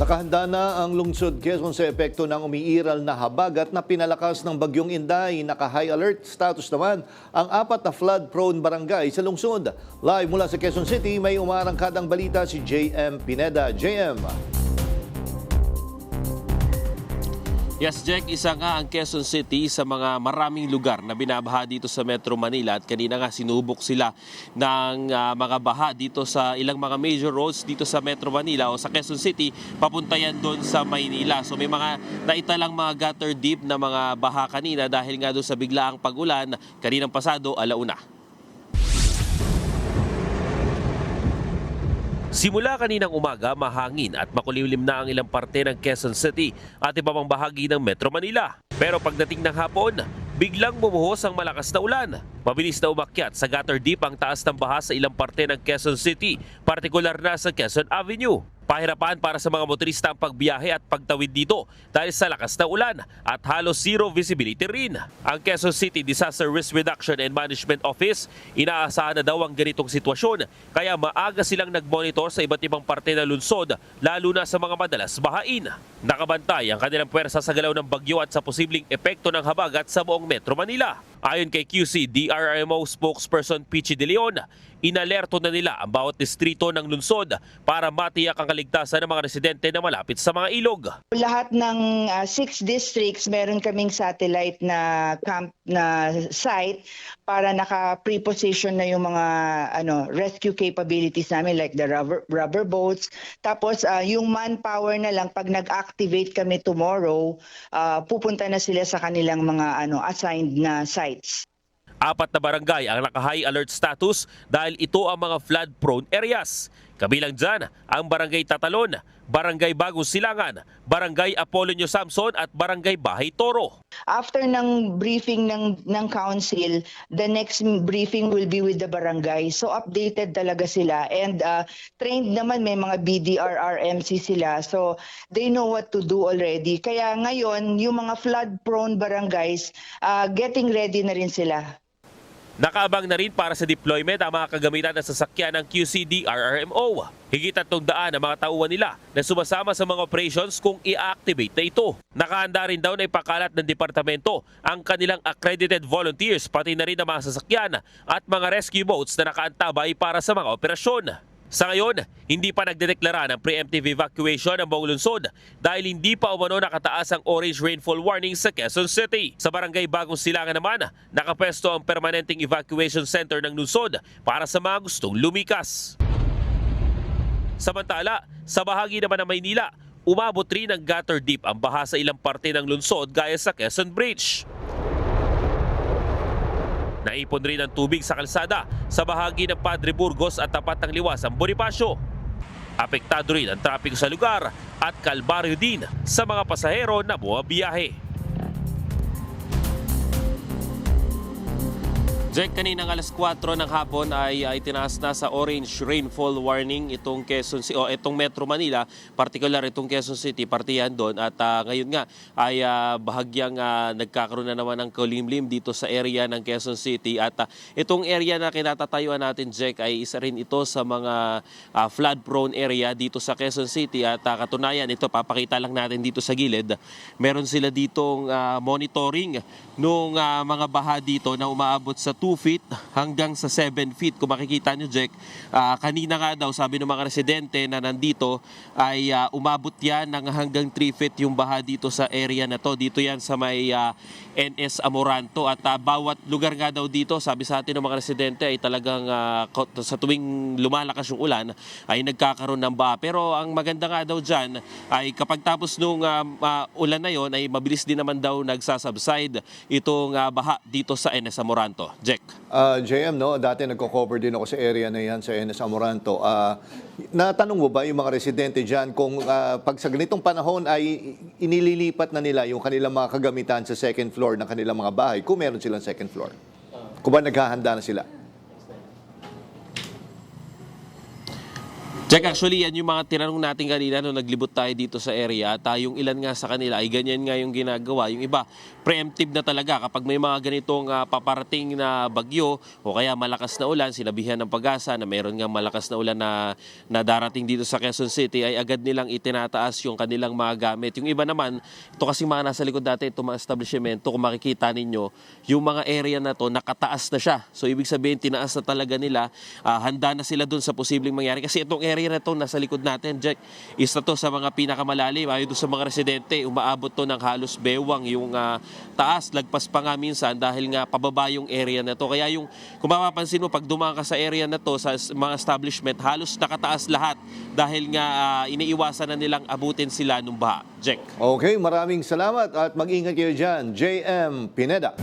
Nakahanda na ang lungsod Quezon sa epekto ng umiiral na habagat na pinalakas ng bagyong Inday. Naka-high alert status naman ang 4 na flood-prone barangay sa lungsod. Live mula sa Quezon City, may umarangkadang balita si JM Pineda. JM. Yes, Jack, isa nga ang Quezon City sa mga maraming lugar na binabaha dito sa Metro Manila at kanina nga sinubok sila ng mga baha dito sa ilang mga major roads dito sa Metro Manila o sa Quezon City, papunta yan doon sa Maynila. So may mga naitalang mga gutter deep na mga baha kanina dahil nga doon sa biglaang pag-ulan kaninang pasado alauna. Simula kaninang umaga, mahangin at makulimlim na ang ilang parte ng Quezon City at iba pang bahagi ng Metro Manila. Pero pagdating ng hapon, biglang bumuhos ang malakas na ulan. Mabilis na umakyat sa gutter deep ang taas ng baha sa ilang parte ng Quezon City, partikular na sa Quezon Avenue. Pahirapan para sa mga motorista ang pagbiyahe at pagtawid dito dahil sa lakas na ulan at halos zero visibility rin. Ang Quezon City Disaster Risk Reduction and Management Office, inaasahan na daw ang ganitong sitwasyon kaya maaga silang nagmonitor sa iba't ibang parte ng lungsod lalo na sa mga madalas bahain. Nakabantay ang kanilang puwersa sa galaw ng bagyo at sa posibleng epekto ng habagat sa buong Metro Manila. Ayon kay QC DRRMO spokesperson Pichi De Leon, inalerto na nila ang bawat distrito ng lungsod para matiyak ang kaligtasan ng mga residente na malapit sa mga ilog. Lahat ng 6 districts, meron kaming satellite na camp na site para naka-preposition na yung mga rescue capabilities namin like the rubber boats. Tapos yung manpower na lang pag nag-activate kami tomorrow, pupunta na sila sa kanilang mga assigned na sites. 4 na barangay ang naka-high alert status dahil ito ang mga flood-prone areas. Kabilang dyan ang Barangay Tatalon, Barangay Bagong Silangan, Barangay Apolonio Samson at Barangay Bahay Toro. After ng briefing ng council, the next briefing will be with the barangay. So updated talaga sila and trained naman, may mga BDRRMC sila. So they know what to do already. Kaya ngayon, yung mga flood-prone barangays, getting ready na rin sila. Nakaabang na rin para sa deployment ang mga kagamitan ng sasakyan ng QCD-RRMO. Higit 300 ang mga tauhan nila na sumasama sa mga operations kung i-activate na ito. Nakahanda rin daw na ipakalat ng departamento ang kanilang accredited volunteers pati na rin ang mga sasakyan at mga rescue boats na nakaantabay para sa mga operasyon. Sa ngayon, hindi pa nagdedeklara ng preemptive evacuation ang buong lungsod dahil hindi pa umano nakataas ang orange rainfall warning sa Quezon City. Sa Barangay Bagong Silangan naman, nakapesto ang permanenteng evacuation center ng lungsod para sa mga gustong lumikas. Samantala, sa bahagi naman ng Maynila, umabot rin ng gutter deep ang baha sa ilang parte ng lungsod gaya sa Quezon Bridge. Naipon rin ang tubig sa kalsada sa bahagi ng Padre Burgos at tapat ng Liwasang Bonifacio. Apektado rin ang trapiko sa lugar at kalbaryo din sa mga pasahero na bumabiyahe. Jack, kaninang alas 4 ng hapon ay tinaas na sa orange rainfall warning itong itong Metro Manila, particular itong Quezon City, partiyan doon. At ngayon nga ay bahagyang nagkakaroon na naman ng kulimlim dito sa area ng Quezon City. At itong area na kinatatayuan natin, Jack, ay isa rin ito sa mga flood-prone area dito sa Quezon City. At katunayan, ito papakita lang natin dito sa gilid. Meron sila ditong monitoring nung mga baha dito na umaabot sa 2 feet hanggang sa 7 feet. Kung makikita nyo, Jack, kanina nga daw sabi ng mga residente na nandito ay umabot yan ng hanggang 3 feet yung baha dito sa area na to. Dito yan sa may NS Amoranto at bawat lugar nga daw dito, sabi sa atin ng mga residente, ay talagang sa tuwing lumalakas yung ulan ay nagkakaroon ng baha. Pero ang maganda nga daw dyan ay kapag tapos nung ulan na yon ay mabilis din naman daw nagsasubside itong baha dito sa NS Amoranto. Jack. JM, no? Dati nagko-cover din ako sa area na yan sa NS Amoranto. Natanong mo ba yung mga residente dyan kung pag sa ganitong panahon ay inililipat na nila yung kanilang mga kagamitan sa second floor ng kanilang mga bahay kung meron silang second floor? Kung ba naghahanda na sila? Jack, actually yan yung mga tinanong natin kanina nung naglibot tayo dito sa area at yung ilan nga sa kanila ay ganyan nga yung ginagawa. Yung iba, preemptive na talaga kapag may mga ganitong paparating na bagyo o kaya malakas na ulan, sinabihan ng Pag-asa na mayroon nga malakas na ulan na darating dito sa Quezon City ay agad nilang itinataas yung kanilang mga gamit. Yung iba naman, ito kasi mga nasa likod dati, itong mga establishmento, kung makikita ninyo, yung mga area na to nakataas na siya. So ibig sabihin, tinaas na talaga nila, handa na sila dun sa posibleng mangyari. Kasi itong area na to nasa likod natin, Jack, isa to sa mga pinakamalalim. Ayon doon sa mga residente, umaabot to ng halos bewang yung taas. Lagpas pa nga minsan dahil nga pababa yung area na to. Kaya yung, kung mapapansin mo, pag dumaan ka sa area na to, sa mga establishment, halos nakataas lahat dahil nga iniiwasan na nilang abutin sila nung baha. Jack. Okay, maraming salamat at mag-ingat kayo dyan. JM Pineda.